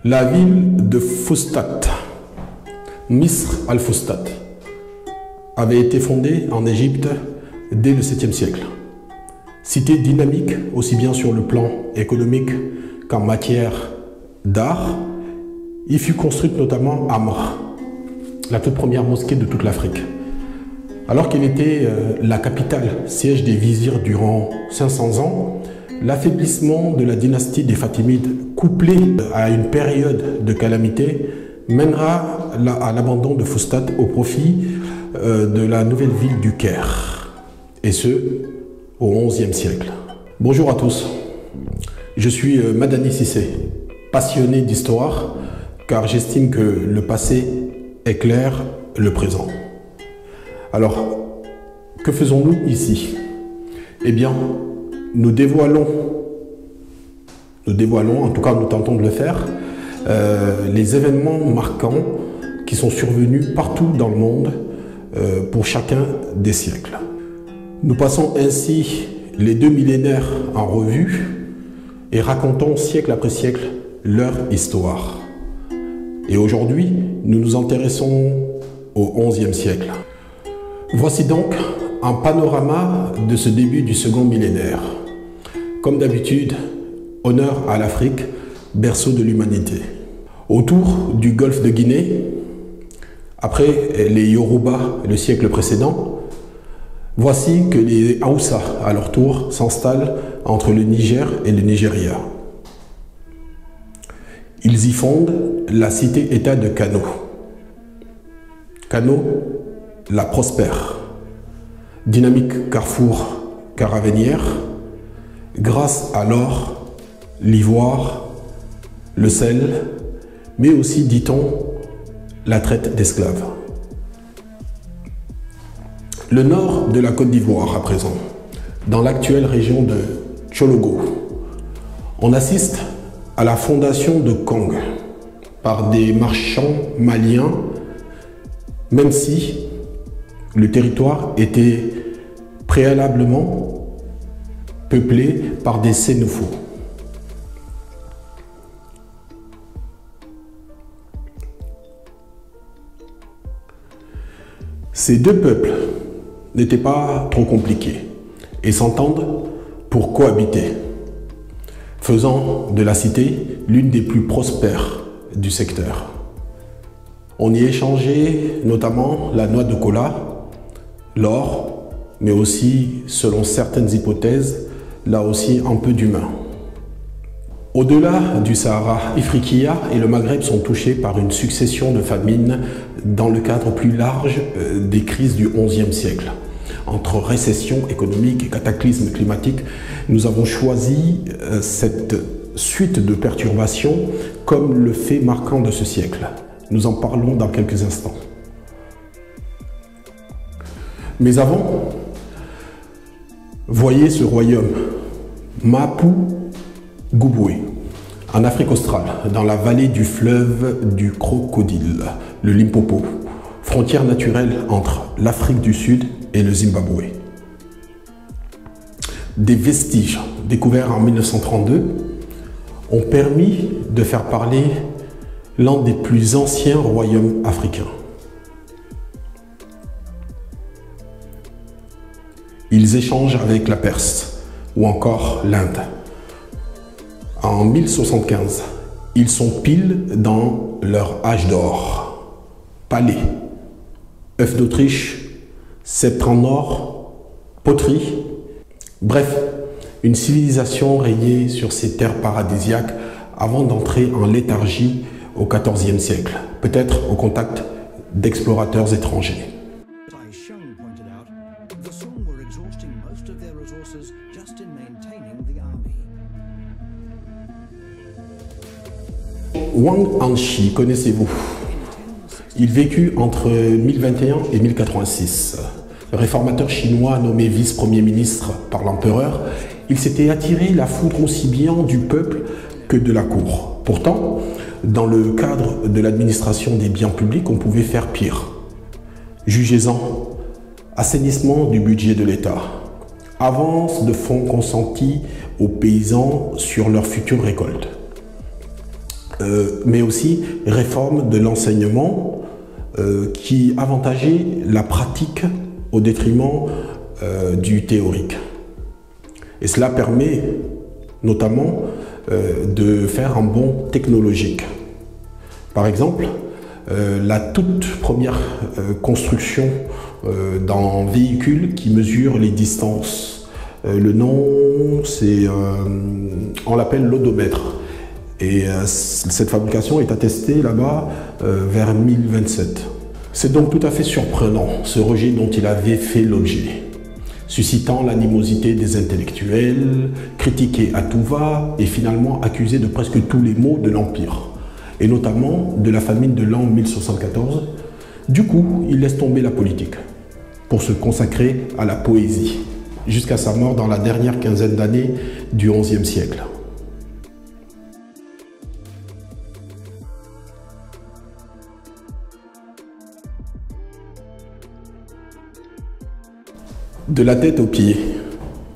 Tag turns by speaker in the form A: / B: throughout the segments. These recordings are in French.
A: La ville de Fustat, Misr al-Fustat, avait été fondée en Égypte dès le 7e siècle. Cité dynamique aussi bien sur le plan économique qu'en matière d'art, il fut construite notamment à Amr, la toute première mosquée de toute l'Afrique. Alors qu'elle était la capitale, siège des vizirs durant 500 ans, l'affaiblissement de la dynastie des Fatimides, couplé à une période de calamité, mènera à l'abandon de Fustat au profit de la nouvelle ville du Caire, et ce, au XIe siècle. Bonjour à tous, je suis Madani Cissé, passionné d'histoire, car j'estime que le passé éclaire le présent. Alors, que faisons-nous ici? Eh bien, nous dévoilons, en tout cas nous tentons de le faire, les événements marquants qui sont survenus partout dans le monde pour chacun des siècles. Nous passons ainsi les 2 millénaires en revue et racontons siècle après siècle leur histoire. Et aujourd'hui, nous nous intéressons au XIe siècle. Voici donc un panorama de ce début du second millénaire. Comme d'habitude, honneur à l'Afrique, berceau de l'humanité. Autour du golfe de Guinée, après les Yoruba le siècle précédent, voici que les Haoussa, à leur tour, s'installent entre le Niger et le Nigeria. Ils y fondent la cité-État de Kano. Kano la prospère, dynamique carrefour caravanière, grâce à l'or, l'ivoire, le sel, mais aussi, dit-on, la traite d'esclaves. Le nord de la Côte d'Ivoire, à présent, dans l'actuelle région de Tchologo, on assiste à la fondation de Kong par des marchands maliens, même si le territoire était préalablement peuplé par des Sénoufos. Ces deux peuples n'étaient pas trop compliqués et s'entendent pour cohabiter, faisant de la cité l'une des plus prospères du secteur. On y échangeait notamment la noix de cola, l'or, mais aussi, selon certaines hypothèses, là aussi un peu d'humain. Au-delà du Sahara, Ifriqiya et le Maghreb sont touchés par une succession de famines dans le cadre plus large des crises du XIe siècle. Entre récession économique et cataclysme climatique, nous avons choisi cette suite de perturbations comme le fait marquant de ce siècle. Nous en parlons dans quelques instants. Mais avant, voyez ce royaume, Mapu-Gubwe, en Afrique australe, dans la vallée du fleuve du Crocodile, le Limpopo, frontière naturelle entre l'Afrique du Sud et le Zimbabwe. Des vestiges découverts en 1932 ont permis de faire parler l'un des plus anciens royaumes africains. Ils échangent avec la Perse ou encore l'Inde. En 1075, ils sont pile dans leur âge d'or. Palais, œufs d'Autriche, sceptre en or, poterie, bref, une civilisation rayée sur ces terres paradisiaques avant d'entrer en léthargie au XIVe siècle, peut-être au contact d'explorateurs étrangers. Wang Anshi, connaissez-vous? Il vécut entre 1021 et 1086. Réformateur chinois nommé vice-premier ministre par l'empereur, il s'était attiré la foudre aussi bien du peuple que de la cour. Pourtant, dans le cadre de l'administration des biens publics, on pouvait faire pire. Jugez-en, assainissement du budget de l'État, avance de fonds consentis aux paysans sur leur future récolte, mais aussi réforme de l'enseignement qui avantageait la pratique au détriment du théorique. Et cela permet notamment de faire un bond technologique. Par exemple, la toute première construction d'un véhicule qui mesure les distances. Le nom, on l'appelle l'odomètre. Et cette fabrication est attestée là-bas vers 1027. C'est donc tout à fait surprenant ce rejet dont il avait fait l'objet, suscitant l'animosité des intellectuels, critiqué à tout va et finalement accusé de presque tous les maux de l'Empire, et notamment de la famine de l'an 1074. Du coup, il laisse tomber la politique pour se consacrer à la poésie, jusqu'à sa mort dans la dernière quinzaine d'années du XIe siècle. De la tête aux pieds,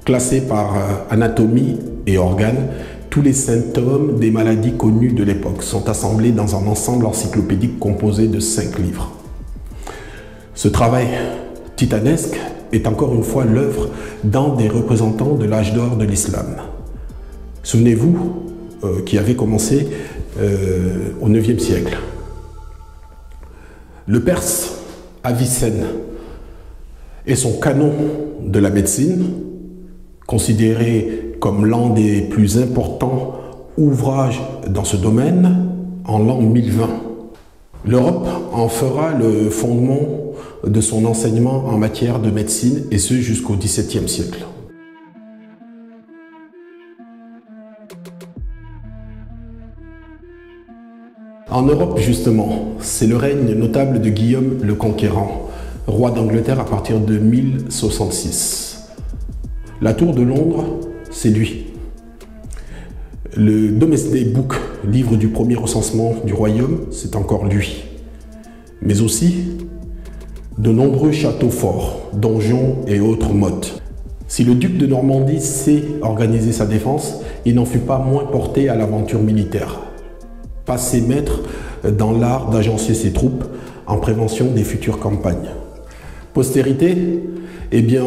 A: classés par anatomie et organes, tous les symptômes des maladies connues de l'époque sont assemblés dans un ensemble encyclopédique composé de 5 livres. Ce travail titanesque est encore une fois l'œuvre d'un des représentants de l'âge d'or de l'islam. Souvenez-vous, qui avait commencé au IXe siècle. Le Perse Avicenne et son canon de la médecine, considéré comme l'un des plus importants ouvrages dans ce domaine, en l'an 1020. L'Europe en fera le fondement de son enseignement en matière de médecine, et ce jusqu'au XVIIe siècle. En Europe, justement, c'est le règne notable de Guillaume le Conquérant, roi d'Angleterre à partir de 1066. La Tour de Londres, c'est lui. Le Domesday Book, livre du premier recensement du royaume, c'est encore lui. Mais aussi de nombreux châteaux forts, donjons et autres mottes. Si le duc de Normandie sait organiser sa défense, il n'en fut pas moins porté à l'aventure militaire. Passé maître dans l'art d'agencier ses troupes en prévention des futures campagnes. Postérité, eh bien,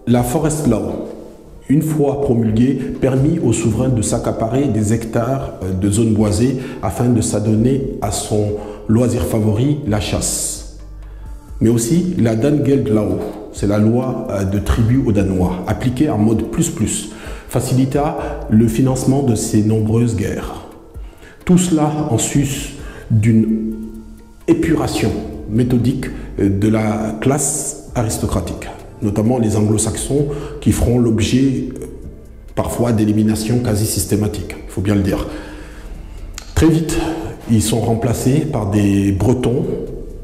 A: la Forest Law, une fois promulguée, permit au souverain de s'accaparer des hectares de zones boisées afin de s'adonner à son loisir favori, la chasse. Mais aussi la Danegeld-Law, c'est la loi de tribut aux Danois, appliquée en mode plus, facilita le financement de ces nombreuses guerres. Tout cela en sus d'une épuration méthodique de la classe aristocratique, notamment les anglo-saxons qui feront l'objet parfois d'élimination quasi systématique, il faut bien le dire. Très vite, ils sont remplacés par des Bretons,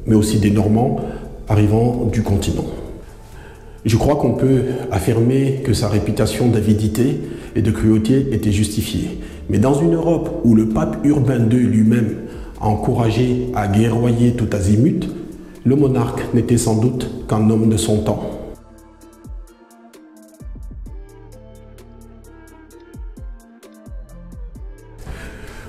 A: mais aussi des Normands arrivant du continent. Je crois qu'on peut affirmer que sa réputation d'avidité et de cruauté était justifiée. Mais dans une Europe où le pape Urbain II lui-même a encouragé à guerroyer tout azimut, le monarque n'était sans doute qu'un homme de son temps.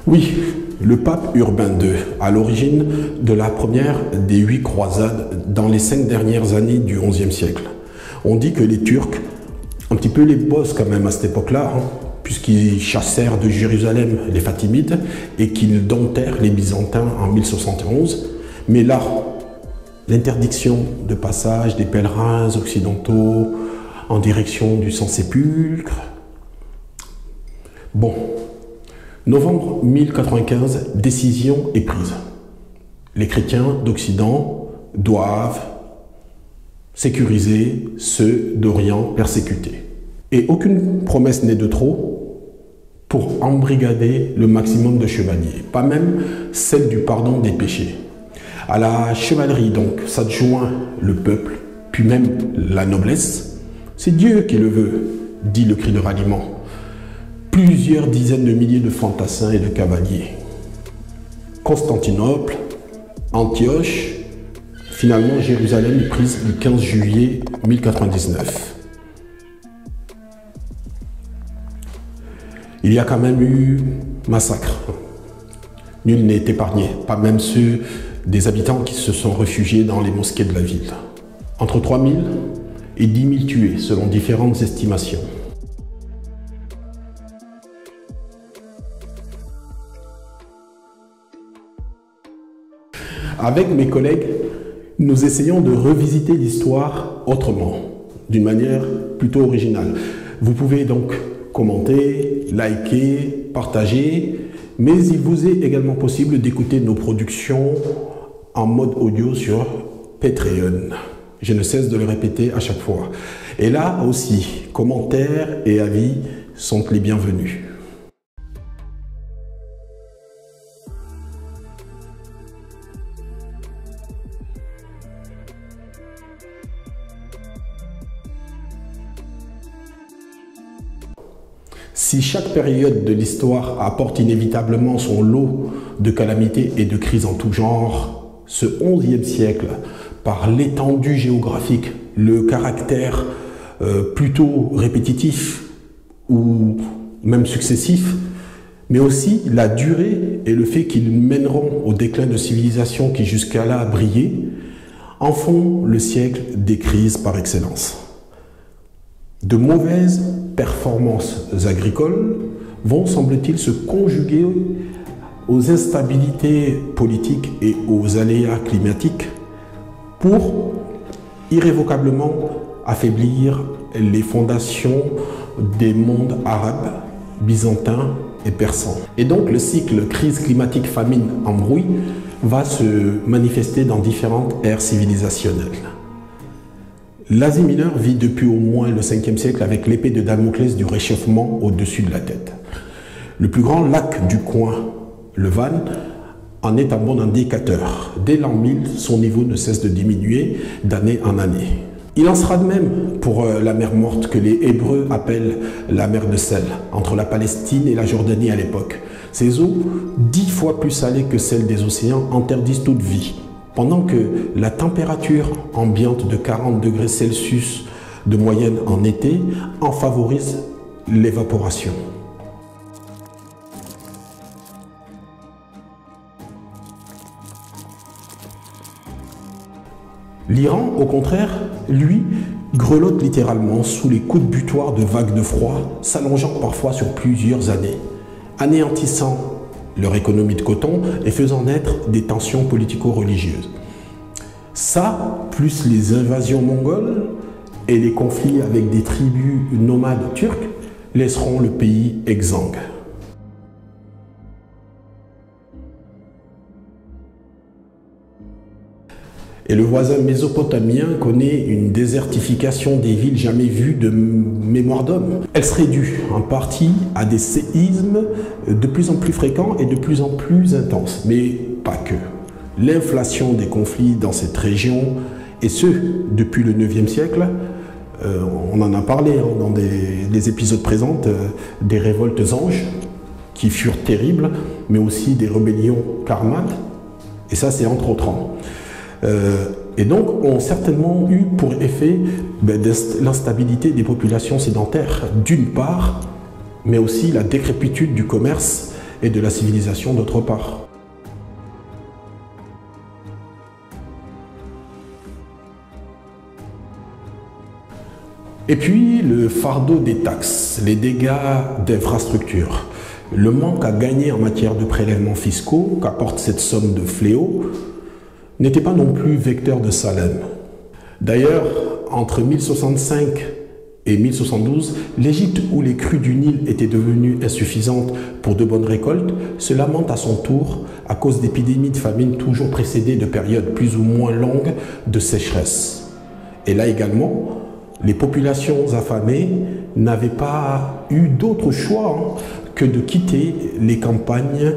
A: Oui, le pape Urbain II, à l'origine de la première des 8 croisades dans les 5 dernières années du XIe siècle. On dit que les Turcs, un petit peu les boss quand même à cette époque-là, puisqu'ils chassèrent de Jérusalem les Fatimides et qu'ils domptèrent les Byzantins en 1071. Mais là, l'interdiction de passage des pèlerins occidentaux en direction du Saint-Sépulcre. Bon, novembre 1095, décision est prise. Les chrétiens d'Occident doivent sécuriser ceux d'Orient persécutés. Et aucune promesse n'est de trop pour embrigader le maximum de chevaliers, pas même celle du pardon des péchés. À la chevalerie donc s'adjoint le peuple, puis même la noblesse. C'est Dieu qui le veut, dit le cri de ralliement. Plusieurs dizaines de milliers de fantassins et de cavaliers. Constantinople, Antioche, finalement Jérusalem est prise le 15 juillet 1099. Il y a quand même eu massacre. Nul n'est épargné, pas même ceux des habitants qui se sont réfugiés dans les mosquées de la ville. Entre 3 000 et 10 000 tués, selon différentes estimations. Avec mes collègues, nous essayons de revisiter l'histoire autrement, d'une manière plutôt originale. Vous pouvez donc commenter, liker, partager, mais il vous est également possible d'écouter nos productions en mode audio sur Patreon. Je ne cesse de le répéter à chaque fois. Et là aussi, commentaires et avis sont les bienvenus. Si chaque période de l'histoire apporte inévitablement son lot de calamités et de crises en tout genre, ce XIe siècle, par l'étendue géographique, le caractère plutôt répétitif ou même successif, mais aussi la durée et le fait qu'ils mèneront au déclin de civilisations qui jusqu'à là brillaient, en font le siècle des crises par excellence. De mauvaises performances agricoles vont, semble-t-il, se conjuguer aux instabilités politiques et aux aléas climatiques pour irrévocablement affaiblir les fondations des mondes arabes, byzantins et persans. Et donc le cycle crise climatique, famine, embrouille va se manifester dans différentes ères civilisationnelles. L'Asie mineure vit depuis au moins le 5e siècle avec l'épée de Damoclès du réchauffement au-dessus de la tête. Le plus grand lac du coin, le Van, en est un bon indicateur. Dès l'an 1000, son niveau ne cesse de diminuer d'année en année. Il en sera de même pour la mer Morte que les Hébreux appellent la mer de sel, entre la Palestine et la Jordanie à l'époque. Ces eaux, 10 fois plus salées que celles des océans, interdisent toute vie. Pendant que la température ambiante de 40 degrés Celsius de moyenne en été en favorise l'évaporation. L'Iran, au contraire, lui, grelotte littéralement sous les coups de butoir de vagues de froid, s'allongeant parfois sur plusieurs années, anéantissant leur économie de coton et faisant naître des tensions politico-religieuses. Ça, plus les invasions mongoles et les conflits avec des tribus nomades turques, laisseront le pays exsangue. Et le voisin mésopotamien connaît une désertification des villes jamais vues de mémoire d'homme. Elle serait due en partie à des séismes de plus en plus fréquents et de plus en plus intenses, mais pas que. L'inflation des conflits dans cette région, et ce, depuis le 9e siècle, on en a parlé dans des épisodes présents, des révoltes anges, qui furent terribles, mais aussi des rébellions karmates, et ça c'est entre autres. Et donc ont certainement eu pour effet l'instabilité des populations sédentaires d'une part, mais aussi la décrépitude du commerce et de la civilisation d'autre part. Et puis le fardeau des taxes, les dégâts d'infrastructures, le manque à gagner en matière de prélèvements fiscaux qu'apporte cette somme de fléaux, n'était pas non plus vecteur de Salem. D'ailleurs, entre 1065 et 1072, l'Égypte, où les crues du Nil étaient devenues insuffisantes pour de bonnes récoltes, se lamente à son tour à cause d'épidémies de famine toujours précédées de périodes plus ou moins longues de sécheresse. Et là également, les populations affamées n'avaient pas eu d'autre choix que de quitter les campagnes.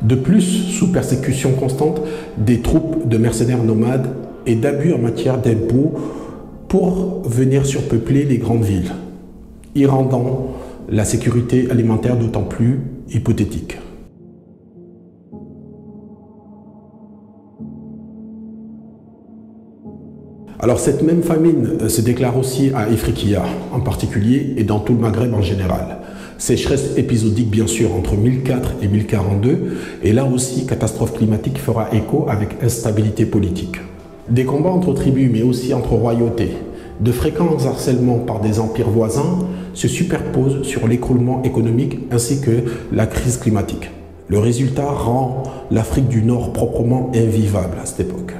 A: De plus, sous persécution constante des troupes de mercenaires nomades et d'abus en matière d'impôts pour venir surpeupler les grandes villes, y rendant la sécurité alimentaire d'autant plus hypothétique. Alors cette même famine se déclare aussi à Ifriqiya en particulier et dans tout le Maghreb en général. Sécheresse épisodique bien sûr entre 1004 et 1042, et là aussi catastrophe climatique fera écho avec instabilité politique. Des combats entre tribus mais aussi entre royautés, de fréquents harcèlements par des empires voisins se superposent sur l'écroulement économique ainsi que la crise climatique. Le résultat rend l'Afrique du Nord proprement invivable à cette époque.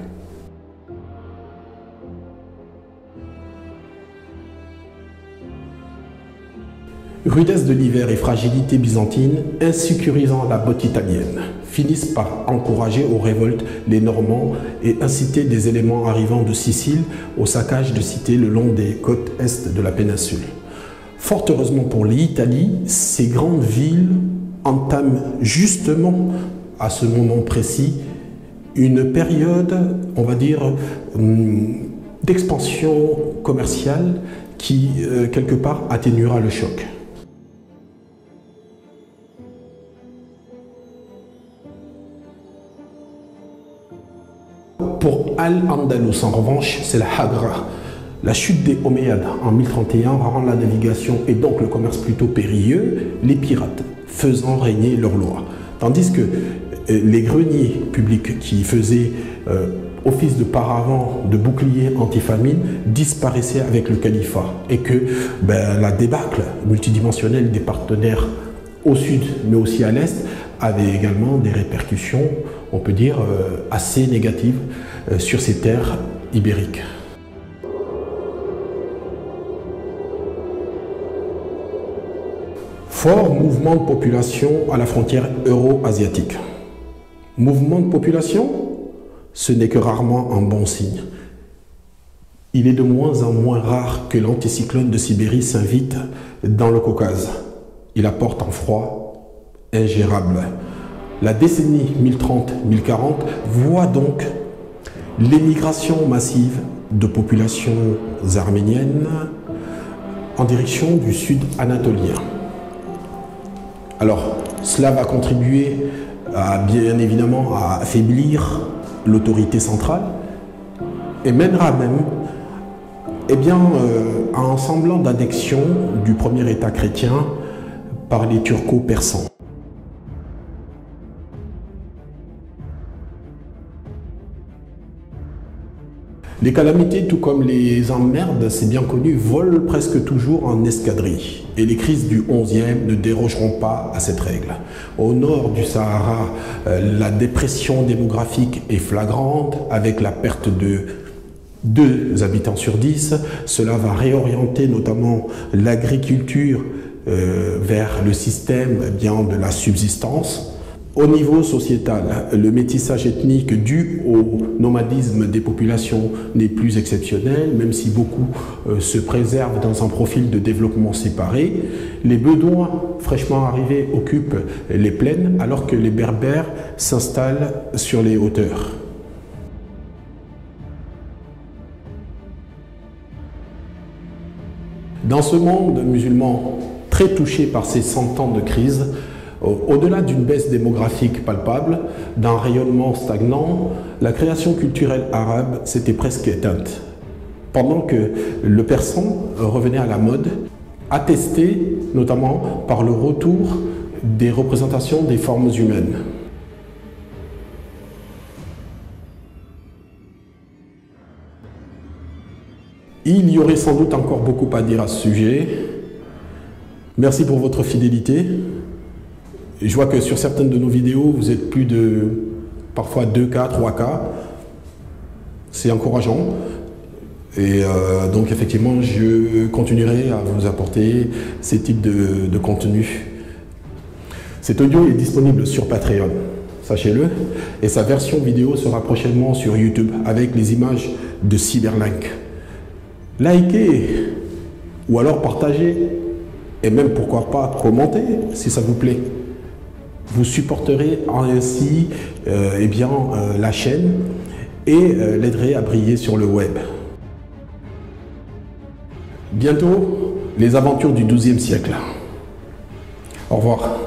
A: Rudesse de l'hiver et fragilité byzantine, insécurisant la botte italienne, finissent par encourager aux révoltes les Normands et inciter des éléments arrivant de Sicile au saccage de cités le long des côtes est de la péninsule. Fort heureusement pour l'Italie, ces grandes villes entament justement à ce moment précis une période, on va dire, d'expansion commerciale qui, quelque part, atténuera le choc. Pour Al-Andalus, en revanche, c'est la Hagra. La chute des Omeyyades en 1031 rend la navigation et donc le commerce plutôt périlleux, les pirates faisant régner leur loi. Tandis que les greniers publics qui faisaient office de paravent, de bouclier anti-famine, disparaissaient avec le califat et que la débâcle multidimensionnelle des partenaires au sud mais aussi à l'est avait également des répercussions, on peut dire, assez négatives sur ces terres ibériques. Fort mouvement de population à la frontière euro-asiatique. Mouvement de population, ce n'est que rarement un bon signe. Il est de moins en moins rare que l'anticyclone de Sibérie s'invite dans le Caucase. Il apporte un froid ingérable. La décennie 1030-1040 voit donc l'émigration massive de populations arméniennes en direction du sud anatolien. Alors, cela va contribuer bien évidemment à affaiblir l'autorité centrale et mènera même à un semblant d'annexion du premier État chrétien par les turco-persans. Les calamités, tout comme les emmerdes, c'est bien connu, volent presque toujours en escadrille. Et les crises du 11e ne dérogeront pas à cette règle. Au nord du Sahara, la dépression démographique est flagrante, avec la perte de 2 habitants sur 10. Cela va réorienter notamment l'agriculture vers le système de la subsistance. Au niveau sociétal, le métissage ethnique dû au nomadisme des populations n'est plus exceptionnel, même si beaucoup se préservent dans un profil de développement séparé. Les Bédouins fraîchement arrivés occupent les plaines, alors que les Berbères s'installent sur les hauteurs. Dans ce monde musulman très touché par ces 100 ans de crise, au-delà d'une baisse démographique palpable, d'un rayonnement stagnant, la création culturelle arabe s'était presque éteinte. Pendant que le persan revenait à la mode, attesté notamment par le retour des représentations des formes humaines. Il y aurait sans doute encore beaucoup à dire à ce sujet. Merci pour votre fidélité. Je vois que sur certaines de nos vidéos, vous êtes plus de parfois 2K, 3K. C'est encourageant. Et donc effectivement, je continuerai à vous apporter ces types de contenus. Cet audio est disponible sur Patreon, sachez-le. Et sa version vidéo sera prochainement sur YouTube avec les images de Cyberlink. Likez ou alors partagez et même pourquoi pas commentez si ça vous plaît. Vous supporterez ainsi la chaîne et l'aiderez à briller sur le web. Bientôt, les aventures du XIIe siècle. Au revoir.